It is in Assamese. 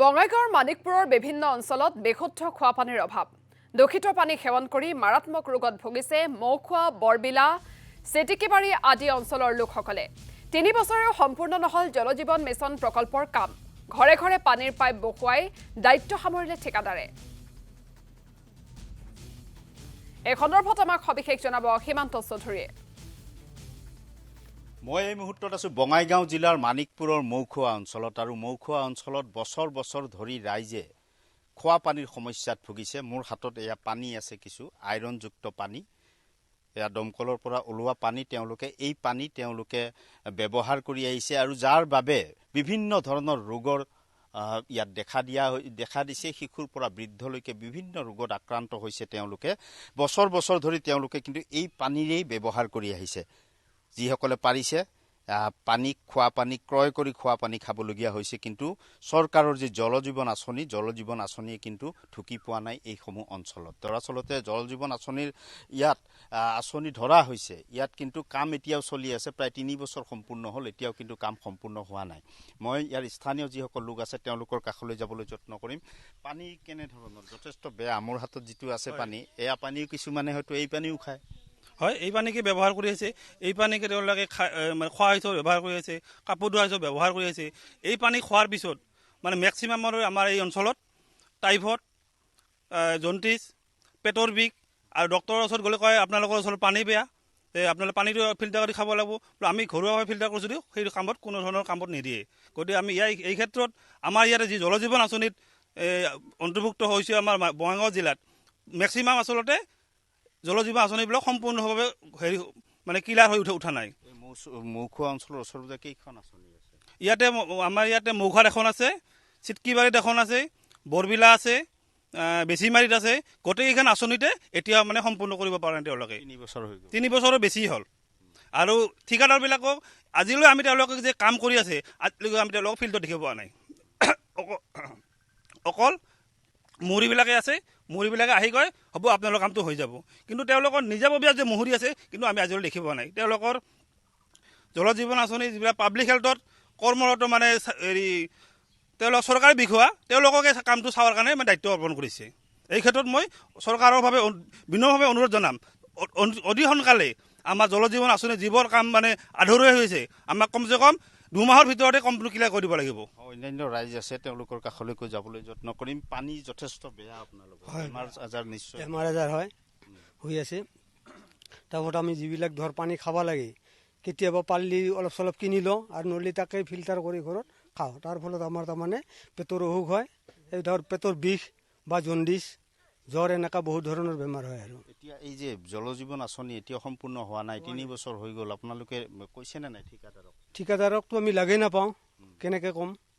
বঙাইগাঁৱৰ মানিকপুৰৰ বিভিন্ন অঞ্চলত বিশুদ্ধ খোৱাপানীৰ অভাৱ। দূষিত পানী সেৱন কৰি মাৰাত্মক ৰোগত ভুগিছে মৌখোৱা, বৰবিলা, চেটিকিবাৰী আদি অঞ্চলৰ লোকসকলে। ৩ বছৰেও সম্পূৰ্ণ নহল জল জীৱন মিছন প্ৰকল্পৰ কাম। ঘৰে ঘৰে পানীৰ পাইপ বহুৱাই দায়িত্ব সামৰিলে ঠিকাদাৰে। এই সন্দৰ্ভত আমাক সবিশেষ জনাব সীমান্ত চৌধুৰীয়ে। মই এই মুহূৰ্তত আছো বঙাইগাঁও জিলাৰ মানিকপুৰৰ মৌখোৱা অঞ্চলত আৰু মৌখোৱা অঞ্চলত বছৰ বছৰ ধৰি ৰাইজে খোৱা পানীৰ সমস্যাত ভুগিছে। মোৰ হাতত এয়া পানী আছে, কিছু আইৰণযুক্ত পানী, এয়া দমকলৰ পৰা ওলোৱা পানী। এই পানী তেওঁলোকে ব্যৱহাৰ কৰি আহিছে আৰু যাৰ বাবে বিভিন্ন ধৰণৰ ৰোগৰ ইয়াত দেখা দিছে। শিশুৰ পৰা বৃদ্ধলৈকে বিভিন্ন ৰোগত আক্ৰান্ত হৈছে তেওঁলোকে। বছৰ বছৰ ধৰি তেওঁলোকে কিন্তু এই পানীৰেই ব্যৱহাৰ কৰি আহিছে। যিসকলে পাৰিছে খোৱা পানী ক্ৰয় কৰি খোৱা পানী খাবলগীয়া হৈছে। কিন্তু চৰকাৰৰ যি জল জীৱন আঁচনিয়ে কিন্তু ঢুকি পোৱা নাই এইসমূহ অঞ্চলত। দৰাচলতে জল জীৱন আঁচনিৰ আঁচনি ধৰা হৈছে, ইয়াত কিন্তু কাম এতিয়াও চলি আছে। প্ৰায় ৩ বছৰ সম্পূৰ্ণ হ'ল, এতিয়াও কিন্তু কাম সম্পূৰ্ণ হোৱা নাই। মই ইয়াৰ স্থানীয় যিসকল লোক আছে তেওঁলোকৰ কাষলৈ যাবলৈ যত্ন কৰিম। পানী কেনেধৰণৰ? যথেষ্ট বেয়া। মোৰ হাতত যিটো আছে পানী, এয়া পানীও কিছুমানে হয়তো এই পানীও খায়। হয়, এই পানীকে ব্যৱহাৰ কৰি আছে। এই পানীকে তেওঁলোকে খোৱা হিচাপে ব্যৱহাৰ কৰি আছে, কাপোৰ ধোৱা হিচাপে ব্যৱহাৰ কৰি আছে। এই পানী খোৱাৰ পিছত মেক্সিমামৰ আমাৰ এই অঞ্চলত টাইফইড, জণ্ডিছ, পেটৰ বিষ, আৰু ডক্টৰৰ ওচৰত গ'লে কয় আপোনালোকৰ ওচৰত পানী বেয়া, আপোনালোকে পানীটো ফিল্টাৰ কৰি খাব লাগিব। আমি ঘৰুৱাভাৱে ফিল্টাৰ কৰি যদিও সেই কামত কোনো ধৰণৰ কামত নিদিয়ে। গতিকে আমি এই ক্ষেত্ৰত আমাৰ ইয়াতে যি জল জীৱন আঁচনিত অন্তৰ্ভুক্ত হৈছে আমাৰ বঙাইগাঁও জিলাত, মেক্সিমাম আচলতে জল জীৱন আঁচনিবিলাক সম্পূৰ্ণভাৱে ক্লিয়াৰ হৈ উঠা নাই। মৌখোৱা অঞ্চলৰ ওচৰতে কেইখন আঁচনি আছে? আমাৰ ইয়াতে মৌখাত এখন আছে, চিটকিবাৰীত এখন আছে, বৰবিলা আছে, বেছিমাৰীত আছে। গোটেইকেইখন আঁচনিতে এতিয়া সম্পূৰ্ণ কৰিব পৰা নাই তেওঁলোকে। 3 বছৰ হৈ গ'ল। 3 বছৰৰ বেছি হ'ল। আৰু ঠিকাদাৰবিলাকক আজিলৈ আমি তেওঁলোকে যে কাম কৰি আছে, আজিলৈকে আমি তেওঁলোকক ফিল্ডত দেখিব পোৱা নাই। অকল মুহুৰিবিলাকে আছে, মুহুৰিবিলাকে আহি কয় হ'ব আপোনালোকৰ কামটো হৈ যাব। কিন্তু তেওঁলোকৰ নিজাববীয়া যে মুহুৰি আছে, কিন্তু আমি আজিলৈ দেখি পোৱা নাই। তেওঁলোকৰ জল জীৱন আঁচনি যিবিলাক পাব্লিক হেল্থত কৰ্মৰত তেওঁলোক চৰকাৰী বিষয়া, তেওঁলোককে কামটো চাৱাৰ কাৰণে দায়িত্ব অৰ্পণ কৰিছে। এই ক্ষেত্ৰত মই চৰকাৰৰ বিনম্ৰভাৱে অনুৰোধ জনাম, অতি সোনকালে আমাৰ জল জীৱন আঁচনি যিবোৰ কাম আধৰুৱা হৈছে, আমাক কমচে কম 2 মাহৰ ভিতৰতে কামটো ক্লিয়াৰ কৰি দিব লাগিব। অন্যান্য ৰাইজ আছে, তেওঁলোকৰ কাষলৈকৈ যাবলৈ যত্ন কৰিম। পানী যথেষ্ট বেয়া। আপোনালোকৰ বেমাৰ আজাৰ নিশ্চয় বেমাৰ আজাৰ হৈ আছে। তাৰপিছত আমি যিবিলাক পানী খাব লাগে, কেতিয়াবা পাৰিলে অলপ চলপ কিনি লওঁ, আৰু নহ'লে তাকে ফিল্টাৰ কৰি ঘৰত খাওঁ। তাৰ ফলত আমাৰ পেটৰ অসুখ হয়। এই পেটৰ বিষ বা জণ্ডিছ, জ্বৰ, এনেকুৱা বহুত ধৰণৰ বেমাৰ হয়। আৰু এতিয়া এই যে জল জীৱন আঁচনি এতিয়া সম্পূৰ্ণ হোৱা নাই, 3 বছৰ হৈ গ'ল। আপোনালোকে কৈছেনে নাই ঠিকাদাৰক? ঠিকাদাৰকতো আমি লাগেই নাপাওঁ, কেনেকৈ ক'ম।